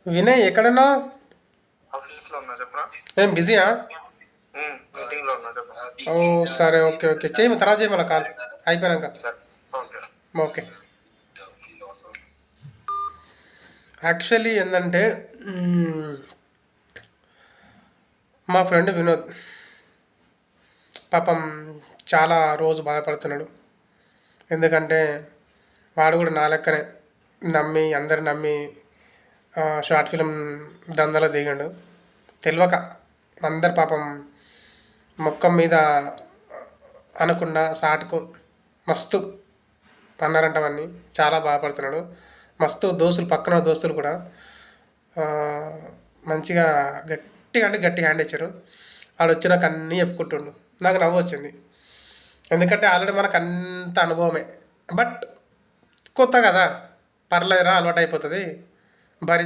వినయ్ ఎక్కడున్నావు? ఆఫీస్లో ఉన్నా చెప్పరా. ఏం బిజీయా? మీటింగ్లో ఉన్నా చెప్పరా. ఓ సరే, ఓకే ఓకే, చేయము తర్వాత చేయమల కాల్ అయిపోయాక. సరే ఓకే. ఓకే. యాక్చువల్లీ ఏంటంటే మా ఫ్రెండ్ వినోద్ పాపం చాలా రోజు బాధపడుతున్నాడు. ఎందుకంటే వాడు కూడా నా లెక్కనే నమ్మి అందరు నమ్మి షార్ట్ ఫిలిం దందలో దిగాడు. తెలియక అందరు పాపం మొక్కం మీద అనకుండా సాటుకు మస్తు అన్నారంటవన్నీ. చాలా బాధపడుతున్నాడు. మస్తు దోస్తులు పక్కన దోస్తులు కూడా ఆ, మంచిగా గట్టిగా అంటే గట్టిగా హ్యాండ్ ఇచ్చారు. ఆడు వచ్చి నాకు అన్నీ చెప్పుకుంటుండు. నాకు నవ్వు వచ్చింది. ఎందుకంటే ఆల్రెడీ మనకు అంత అనుభవమే. బట్ కొత్త కదా, పర్లేదురా, అలవాటు అయిపోతుంది, భరించి